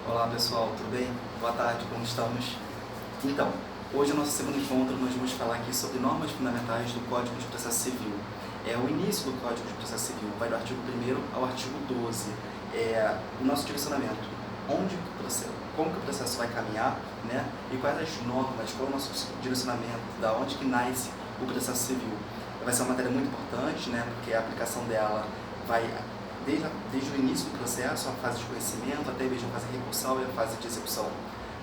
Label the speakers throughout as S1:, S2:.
S1: Olá pessoal, tudo bem? Boa tarde, como estamos? Então, hoje no nosso segundo encontro nós vamos falar aqui sobre normas fundamentais do Código de Processo Civil. O início do Código de Processo Civil vai do artigo 1º ao artigo 12. O nosso direcionamento, como que o processo vai caminhar, né? E quais as normas, qual é o nosso direcionamento, da onde que nasce o processo civil. Vai ser uma matéria muito importante, né? Porque a aplicação dela vai desde o início do processo, a fase de conhecimento, até mesmo a fase recursal e a fase de execução.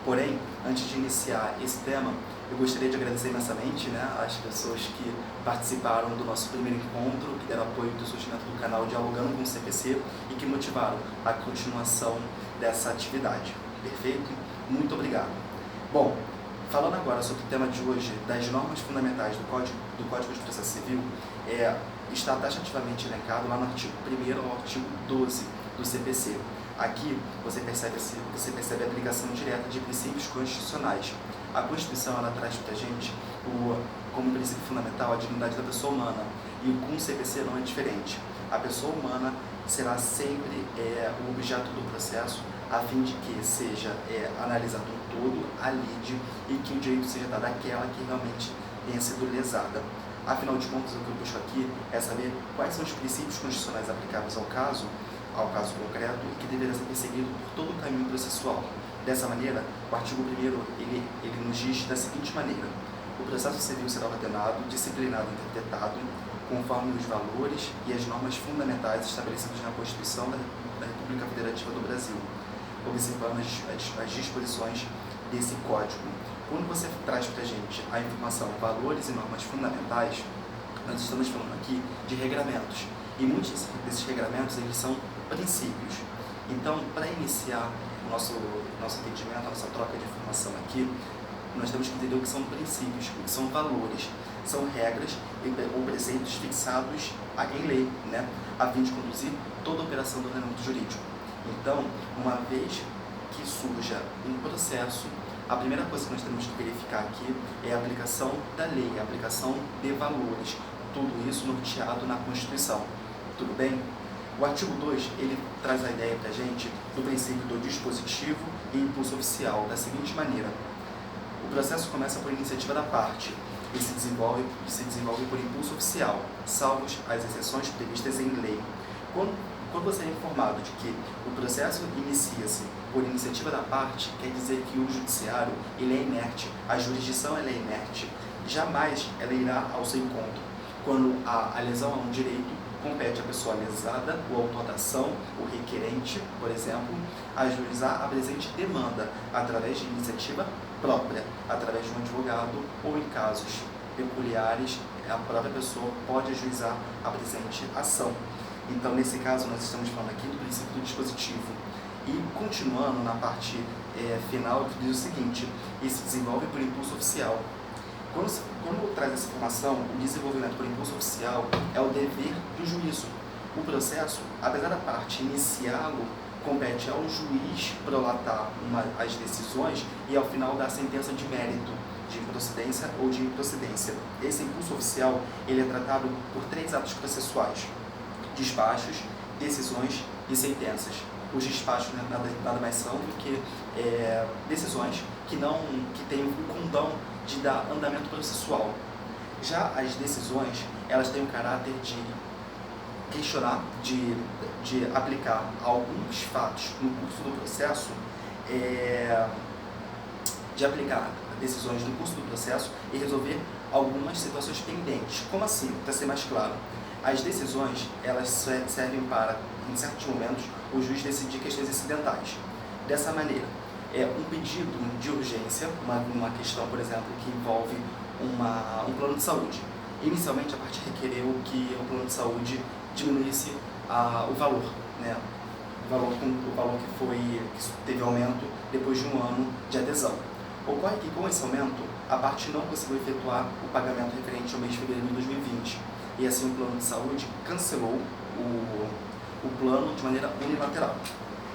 S1: Porém, antes de iniciar esse tema, eu gostaria de agradecer imensamente, né, as pessoas que participaram do nosso primeiro encontro, que deram apoio do surgimento do canal Dialogando com o CPC e que motivaram a continuação dessa atividade. Perfeito? Muito obrigado. Bom, falando agora sobre o tema de hoje, das normas fundamentais do Código de Processo Civil, está taxativamente elencado lá no artigo 1º ao artigo 12 do CPC. Aqui você percebe a aplicação direta de princípios constitucionais. A Constituição ela traz para a gente como princípio fundamental a dignidade da pessoa humana, e com o CPC não é diferente. A pessoa humana será sempre o objeto do processo, a fim de que seja analisado um todo, a lide, e que o direito seja dado àquela que realmente tenha sido lesada. Afinal de contas, o que eu busco aqui é saber quais são os princípios constitucionais aplicáveis ao caso concreto, e que deverá ser perseguido por todo o caminho processual. Dessa maneira, o artigo 1º ele nos diz da seguinte maneira: o processo civil será ordenado, disciplinado e interpretado conforme os valores e as normas fundamentais estabelecidos na Constituição da República Federativa do Brasil, observando as disposições desse código. Quando você traz para a gente a informação valores e normas fundamentais, nós estamos falando aqui de regramentos. E muitos desses regramentos eles são princípios. Então, para iniciar o nosso entendimento, a nossa troca de informação aqui, nós temos que entender o que são princípios, o que são valores. São regras ou preceitos fixados em lei, né, a fim de conduzir toda a operação do ordenamento jurídico. Então, uma vez que surja um processo, a primeira coisa que nós temos que verificar aqui é a aplicação da lei, a aplicação de valores. Tudo isso norteado na Constituição. Tudo bem? O artigo 2, ele traz a ideia para a gente do princípio do dispositivo e impulso oficial, da seguinte maneira: o processo começa por iniciativa da parte e se desenvolve por impulso oficial, salvos as exceções previstas em lei. Quando você é informado de que o processo inicia-se por iniciativa da parte, quer dizer que o judiciário ele é inerte, a jurisdição ela é inerte, jamais ela irá ao seu encontro. Quando a lesão a um direito, compete à pessoa lesada, o autor da ação, o requerente, por exemplo, ajuizar a presente demanda através de iniciativa própria, através de um advogado, ou em casos peculiares, a própria pessoa pode ajuizar a presente ação. Então, nesse caso, nós estamos falando aqui do princípio do dispositivo. E, continuando na parte final, que diz o seguinte: e se desenvolve por impulso oficial. Quando traz essa informação, o desenvolvimento por impulso oficial é o dever do juízo. O processo, apesar da parte iniciá-lo, compete ao juiz prolatar as decisões e, ao final, dar a sentença de mérito, de improcedência ou de improcedência. Esse impulso oficial ele é tratado por 3 atos processuais: despachos, decisões e sentenças. Os despachos nada mais são do que decisões que têm o condão de dar andamento processual. Já as decisões, elas têm o caráter de questionar, de aplicar alguns fatos no curso do processo, de aplicar decisões no curso do processo e resolver algumas situações pendentes. Como assim? Para ser mais claro, as decisões, elas servem para, em certos momentos, o juiz decidir questões incidentais. Dessa maneira, um pedido de urgência, uma questão, por exemplo, que envolve um plano de saúde. Inicialmente, a parte requereu que o plano de saúde diminuísse o valor, né? O valor que teve aumento depois de um ano de adesão. Ocorre que, com esse aumento, a parte não conseguiu efetuar o pagamento referente ao mês de fevereiro de 2020. E assim o plano de saúde cancelou o plano de maneira unilateral.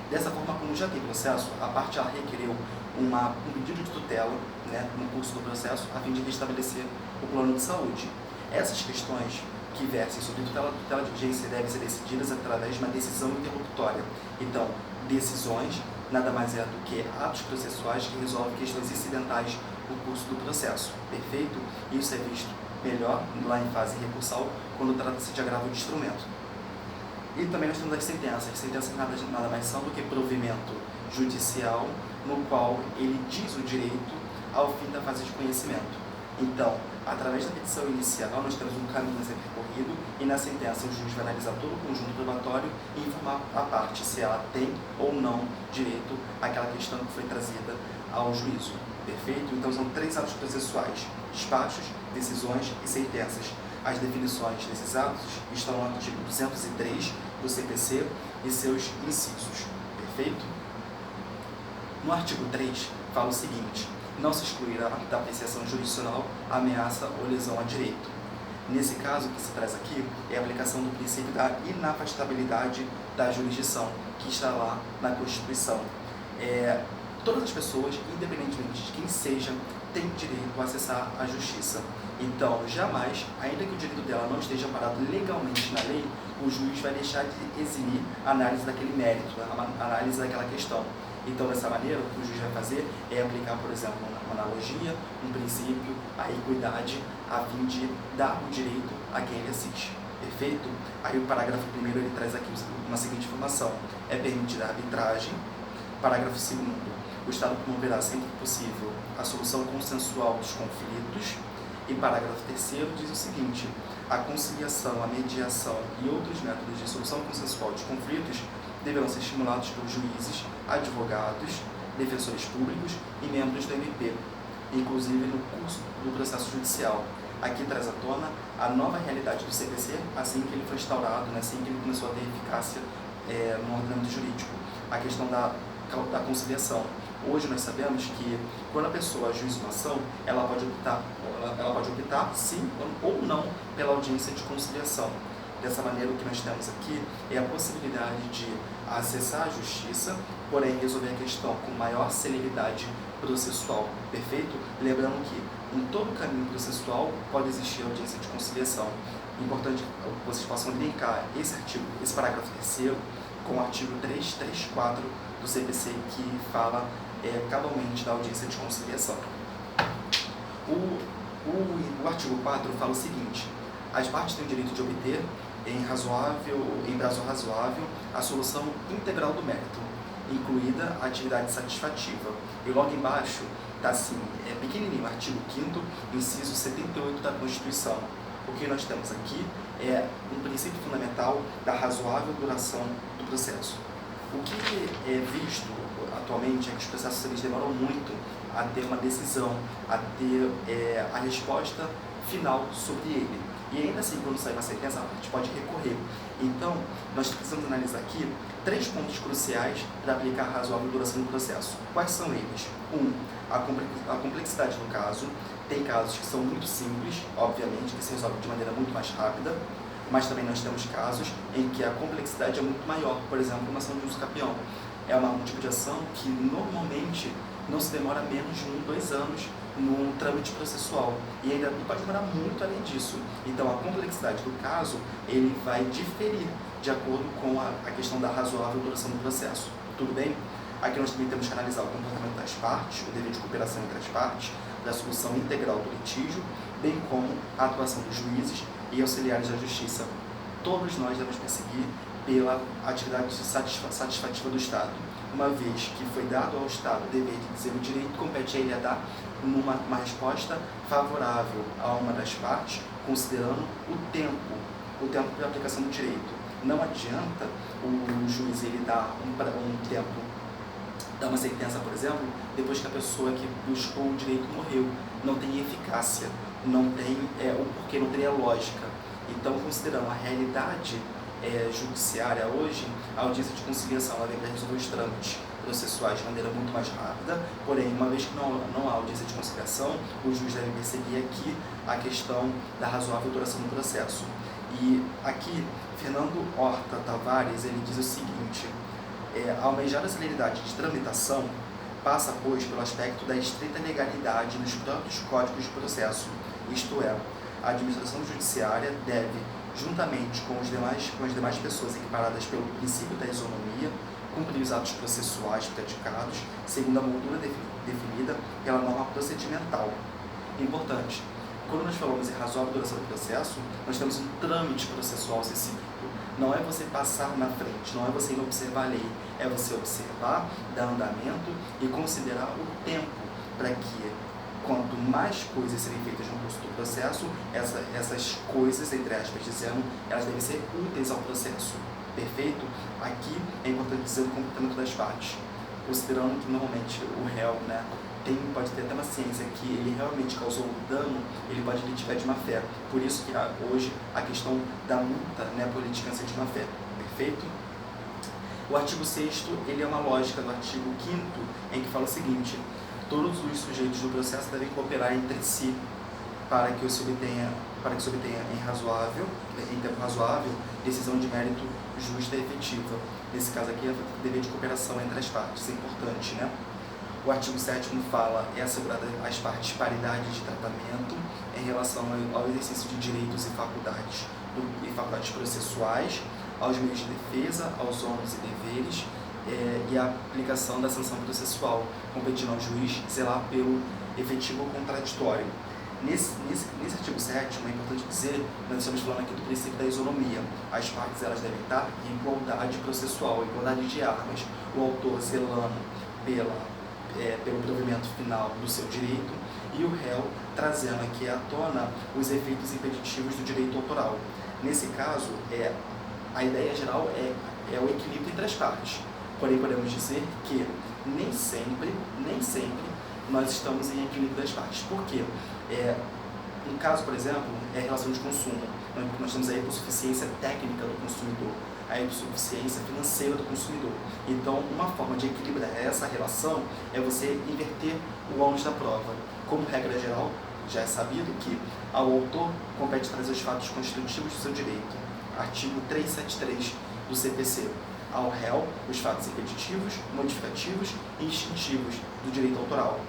S1: Dessa forma, como já tem processo, a parte requereu um pedido de tutela, né, no curso do processo, a fim de restabelecer o plano de saúde. Essas questões que versem sobre tutela de urgência devem ser decididas através de uma decisão interlocutória. Então, decisões nada mais é do que atos processuais que resolvem questões incidentais no curso do processo, perfeito? Isso é visto melhor lá em fase recursal, quando trata-se de agravo de instrumento. E também nós temos as sentenças. As sentenças nada mais são do que provimento judicial, no qual ele diz o direito ao fim da fase de conhecimento. Então, através da petição inicial, nós temos um caminho a ser percorrido e na sentença o juiz vai analisar todo o conjunto probatório e informar a parte se ela tem ou não direito àquela questão que foi trazida ao juízo. Perfeito? Então, são 3 atos processuais: despachos, decisões e sentenças. As definições desses atos estão no artigo 203 do CPC e seus incisos. Perfeito? No artigo 3, fala o seguinte: não se excluirá da apreciação jurisdicional ameaça ou lesão a direito. Nesse caso, o que se traz aqui é a aplicação do princípio da inafastabilidade da jurisdição, que está lá na Constituição. Todas as pessoas, independentemente de quem seja, têm direito a acessar a justiça. Então, jamais, ainda que o direito dela não esteja amparado legalmente na lei, o juiz vai deixar de eximir a análise daquele mérito, a análise daquela questão. Então, dessa maneira, o que o juiz vai fazer é aplicar, por exemplo, uma analogia, um princípio, a equidade, a fim de dar o direito a quem ele assiste. Perfeito? Aí o parágrafo 1º ele traz aqui uma seguinte informação: é permitida a arbitragem. Parágrafo 2º, o Estado promoverá sempre que possível a solução consensual dos conflitos. E parágrafo 3º diz o seguinte: a conciliação, a mediação e outros métodos de solução consensual dos conflitos deverão ser estimulados pelos juízes, advogados, defensores públicos e membros do MP, inclusive no curso do processo judicial. Aqui traz à tona a nova realidade do CPC, assim que ele foi instaurado, assim que ele começou a ter eficácia no ordenamento jurídico, a questão da conciliação. Hoje nós sabemos que quando a pessoa ajuiza uma ação, ela pode optar sim ou não pela audiência de conciliação. Dessa maneira, o que nós temos aqui é a possibilidade de acessar a justiça, porém resolver a questão com maior celeridade processual. Perfeito? Lembrando que em todo caminho processual pode existir audiência de conciliação. É importante que vocês possam linkar esse parágrafo 3º com o artigo 334 do CPC, que fala cabalmente da audiência de conciliação. O artigo 4 fala o seguinte: as partes têm o direito de obter, em prazo razoável, a solução integral do mérito, incluída a atividade satisfativa. E logo embaixo está assim, pequenininho, artigo 5º, inciso 78 da Constituição. O que nós temos aqui é um princípio fundamental da razoável duração do processo. O que é visto atualmente é que os processos eles demoram muito a ter uma decisão, a ter a resposta final sobre ele. E ainda assim, quando sair uma sentença, a gente pode recorrer. Então, nós precisamos analisar aqui 3 pontos cruciais para aplicar a razoável duração do processo. Quais são eles? 1. A complexidade do caso. Tem casos que são muito simples, obviamente, que se resolvem de maneira muito mais rápida, mas também nós temos casos em que a complexidade é muito maior. Por exemplo, uma ação de uso capião. É um tipo de ação que normalmente não se demora menos de 1, 2 anos no trâmite processual, e ainda pode demorar muito além disso. Então, a complexidade do caso ele vai diferir de acordo com a questão da razoável duração do processo. Tudo bem? Aqui nós também temos que analisar o comportamento das partes, o dever de cooperação entre as partes, da solução integral do litígio, bem como a atuação dos juízes e auxiliares da justiça. Todos nós devemos perseguir pela atividade satisfativa do Estado, uma vez que foi dado ao Estado o dever de dizer o direito, compete a ele a dar uma resposta favorável a uma das partes, considerando o tempo para a aplicação do direito. Não adianta o juiz ele dar um tempo, dar uma sentença, por exemplo, depois que a pessoa que buscou o direito morreu. Não tem eficácia, não tem o porquê, não teria lógica. Então, considerando a realidade judiciária hoje, a audiência de conciliação ela vem para resolver os trâmites processuais de maneira muito mais rápida, porém, uma vez que não há audiência de conciliação, o juiz deve perseguir aqui a questão da razoável duração do processo. E aqui, Fernando Horta Tavares, ele diz o seguinte: a almejada celeridade de tramitação passa, pois, pelo aspecto da estrita legalidade nos próprios códigos de processo, isto é, a administração judiciária deve, juntamente com as demais pessoas equiparadas pelo princípio da isonomia, cumprir os atos processuais praticados segundo a moldura definida pela norma procedimental. Importante, quando nós falamos em razoável duração do processo, nós temos um trâmite processual recíproco. Não é você passar na frente, não é você ir observar a lei, é você observar, dar andamento e considerar o tempo para que, quanto mais coisas serem feitas no curso do processo, essas coisas, entre aspas dizendo, elas devem ser úteis ao processo. Perfeito? Aqui é importante dizer o comportamento das partes, considerando que normalmente o réu, né, pode ter até uma ciência que ele realmente causou um dano, ele pode litigar de má fé. Por isso que hoje a questão da multa, né, por litigância de má fé. Perfeito? O artigo 6º, ele é uma lógica do artigo 5º, em que fala o seguinte: todos os sujeitos do processo devem cooperar entre si para que se obtenha em tempo razoável, decisão de mérito justa e efetiva. Nesse caso aqui, é o dever de cooperação entre as partes, isso é importante, né? O artigo 7º fala, é assegurada às partes paridade de tratamento em relação ao exercício de direitos e faculdades processuais, aos meios de defesa, aos ônus e deveres, e a aplicação da sanção processual, competindo ao juiz zelar pelo efetivo contraditório. Nesse artigo 7º, é importante dizer, nós estamos falando aqui do princípio da isonomia. As partes elas devem estar em igualdade processual, igualdade de armas, o autor zelando pelo provimento final do seu direito e o réu trazendo aqui à tona os efeitos impeditivos do direito autoral. Nesse caso, a ideia geral é o equilíbrio entre as partes. Porém, podemos dizer que nem sempre nós estamos em equilíbrio das partes. Por quê? Um caso, por exemplo, é a relação de consumo. Nós temos a hipossuficiência técnica do consumidor, a hipossuficiência financeira do consumidor. Então, uma forma de equilibrar essa relação é você inverter o ônus da prova. Como regra geral, já é sabido que ao autor compete trazer os fatos constitutivos do seu direito. Artigo 373 do CPC. Ao réu, os fatos impeditivos, modificativos e instintivos do direito autoral.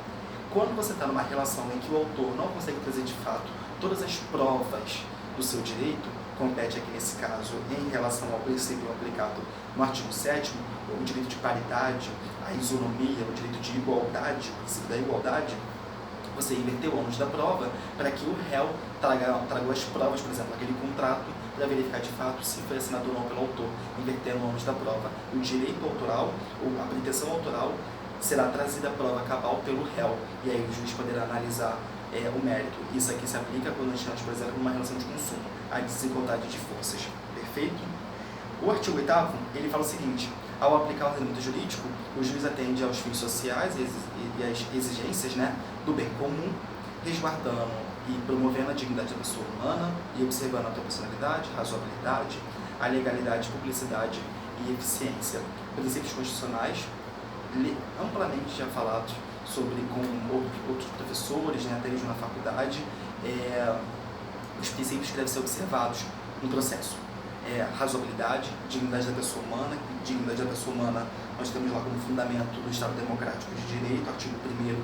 S1: Quando você está numa relação em que o autor não consegue trazer de fato todas as provas do seu direito, compete aqui nesse caso, em relação ao princípio aplicado no artigo 7º, o direito de paridade, a isonomia, o direito de igualdade, o princípio da igualdade, você inverter o ônus da prova para que o réu traga as provas, por exemplo, aquele contrato, para verificar de fato se foi assinado ou não pelo autor, invertendo o ônus da prova. O direito autoral, ou a pretensão autoral, será trazida a prova cabal pelo réu, e aí o juiz poderá analisar o mérito. Isso aqui se aplica quando nós temos, por exemplo, uma relação de consumo, a desigualdade de forças. Perfeito? O artigo 8º, ele fala o seguinte: ao aplicar o ordenamento jurídico, o juiz atende aos fins sociais e às exigências, né, do bem comum, resguardando e promovendo a dignidade da pessoa humana e observando a proporcionalidade, razoabilidade, a legalidade, publicidade e eficiência. Princípios constitucionais amplamente já falados sobre com outros professores, né, até mesmo na faculdade, os princípios que devem ser observados no processo. Razoabilidade, dignidade da pessoa humana. Dignidade da pessoa humana nós temos lá como fundamento do Estado Democrático de Direito, artigo 1º,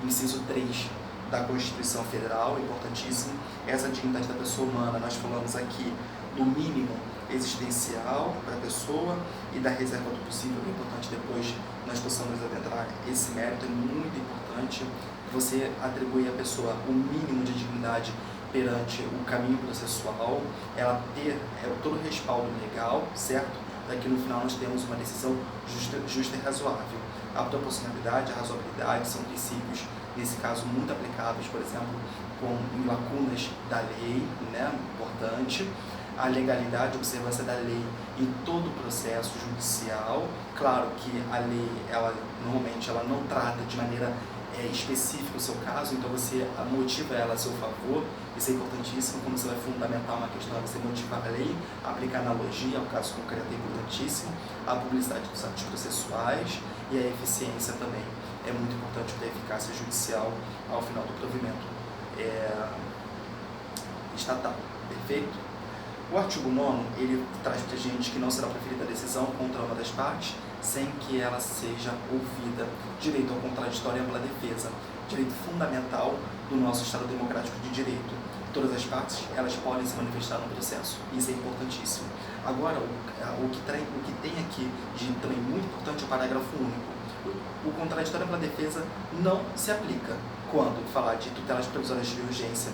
S1: inciso 3 da Constituição Federal, importantíssimo. Essa dignidade da pessoa humana, nós falamos aqui do mínimo existencial para a pessoa e da reserva do possível, é importante depois nós possamos adentrar esse mérito, é muito importante você atribuir à pessoa o mínimo de dignidade perante o caminho processual, ela ter todo o respaldo legal, certo? Para que no final nós temos uma decisão justa e razoável. A proporcionalidade, a razoabilidade são princípios, nesse caso, muito aplicáveis, por exemplo, em lacunas da lei, né? Importante. A legalidade, a observância da lei em todo o processo judicial. Claro que a lei, normalmente, ela não trata de maneira específica o seu caso, então você motiva ela a seu favor. Isso é importantíssimo. Quando você vai fundamentar uma questão, você motivar a lei, aplicar analogia ao caso concreto é importantíssimo. A publicidade dos atos processuais e a eficiência também é muito importante para a eficácia judicial ao final do provimento estatal. Perfeito? O artigo 9º, ele traz para a gente que não será preferida a decisão contra uma das partes sem que ela seja ouvida. Direito ao contraditório e ampla defesa. Direito fundamental do nosso Estado Democrático de Direito. todas as partes elas podem se manifestar no processo. Isso é importantíssimo. Agora, o que tem aqui de também muito importante é o parágrafo único. O contraditório pela defesa não se aplica quando falar de tutelas provisórias de urgência,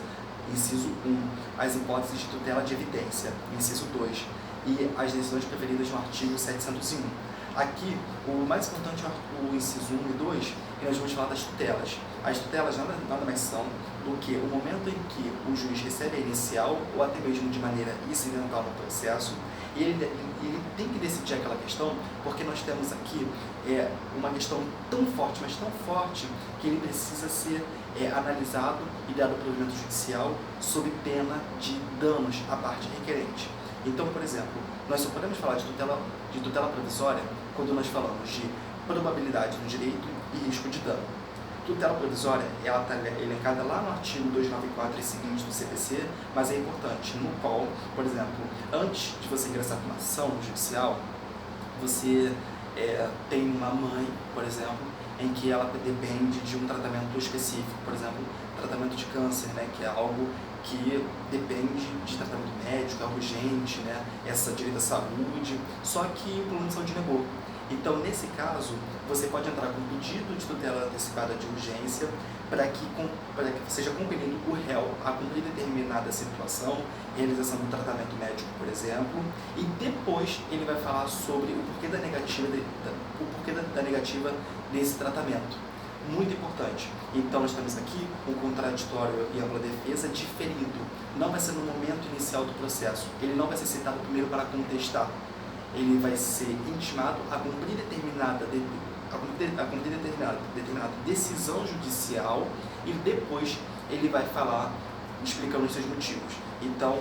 S1: inciso 1, as hipóteses de tutela de evidência, inciso 2, e as decisões preferidas no artigo 701. Aqui, o mais importante é o inciso 1 e 2, e nós vamos falar das tutelas. As tutelas nada mais são do que o momento em que o juiz recebe a inicial, ou até mesmo de maneira incidental no processo, e ele tem que decidir aquela questão, porque nós temos aqui uma questão tão forte, mas tão forte, que ele precisa ser analisado e dado provimento judicial sob pena de danos à parte requerente. Então, por exemplo, nós só podemos falar de tutela provisória quando nós falamos de probabilidade do direito e risco de dano. Tutela provisória, ela está elencada lá no artigo 294 e seguinte do CPC, mas é importante, no qual, por exemplo, antes de você ingressar com uma ação judicial, você tem uma mãe, por exemplo, em que ela depende de um tratamento específico, por exemplo, tratamento de câncer, né, que é algo que depende de tratamento médico, é urgente, né, essa direito à saúde, só que o plano de saúde negou. Então, nesse caso, você pode entrar com pedido de tutela antecipada de urgência para que seja compelido o réu a cumprir determinada situação, realização do tratamento médico, por exemplo, e depois ele vai falar sobre o porquê da negativa desse tratamento. Muito importante. Então, nós temos aqui um contraditório e ampla defesa diferido. Não vai ser no momento inicial do processo. Ele não vai ser citado primeiro para contestar. Ele vai ser intimado a cumprir determinada decisão judicial e depois ele vai falar explicando os seus motivos. Então,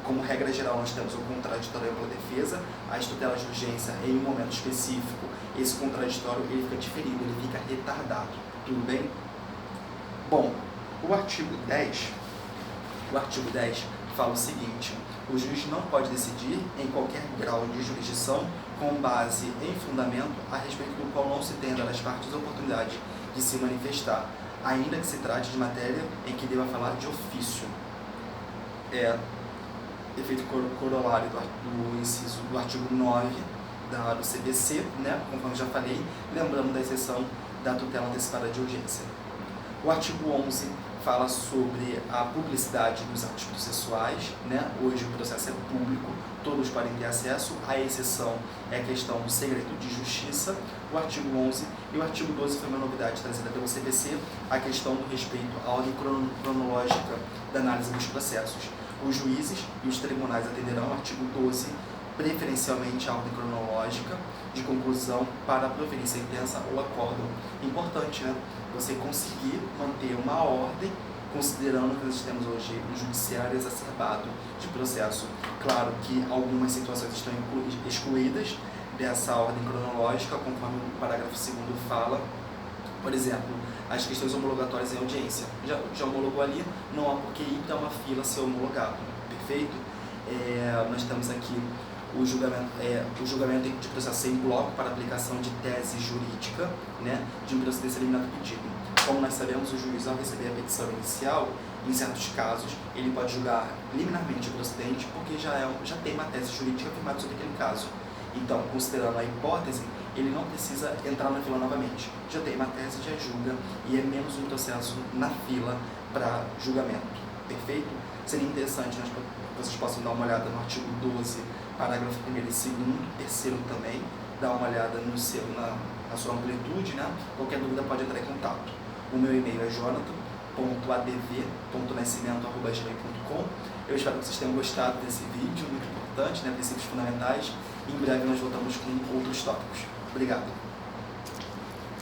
S1: como regra geral, nós temos o contraditório e ampla defesa, as tutelas de urgência em um momento específico, esse contraditório ele fica diferido, ele fica retardado. Tudo bem? Bom, o artigo 10 fala o seguinte: o juiz não pode decidir em qualquer grau de jurisdição com base em fundamento a respeito do qual não se tenha das partes a oportunidade de se manifestar, ainda que se trate de matéria em que deva falar de ofício. Efeito corolário do artigo 9 do CPC, né, conforme já falei, lembrando da exceção da tutela antecipada de urgência. O artigo 11 fala sobre a publicidade dos atos processuais, né? Hoje o processo é público, todos podem ter acesso, a exceção é a questão do segredo de justiça, o artigo 11, e o artigo 12 foi uma novidade trazida pelo CPC, a questão do respeito à ordem cronológica da análise dos processos. Os juízes e os tribunais atenderão ao artigo 12, preferencialmente a ordem cronológica de conclusão para proferir sentença ou acórdão. Importante, né? Você conseguir manter uma ordem, considerando que nós temos hoje um judiciário exacerbado de processo. Claro que algumas situações estão excluídas dessa ordem cronológica, conforme o parágrafo 2º fala. Por exemplo, as questões homologatórias em audiência. Já homologou ali, não há por que ir para uma fila ser homologado. Perfeito? Nós temos aqui o julgamento de processo em bloco para aplicação de tese jurídica, né, de improcedência eliminada do pedido. Como nós sabemos, o juiz, ao receber a petição inicial, em certos casos, ele pode julgar liminarmente o procedente porque já tem uma tese jurídica afirmada sobre aquele caso. Então, considerando a hipótese, ele não precisa entrar na fila novamente. Já tem uma tese, já julga, e é menos um processo na fila para julgamento. Perfeito? Seria interessante vocês possam dar uma olhada no artigo 12, parágrafo 1º e 2º, 3º também, dar uma olhada na sua amplitude, né? Qualquer dúvida pode entrar em contato. O meu e-mail é jonathan.adv.nascimento@gmail.com. Eu espero que vocês tenham gostado desse vídeo, muito importante, né? Princípios fundamentais. Em breve nós voltamos com outros tópicos. Obrigado.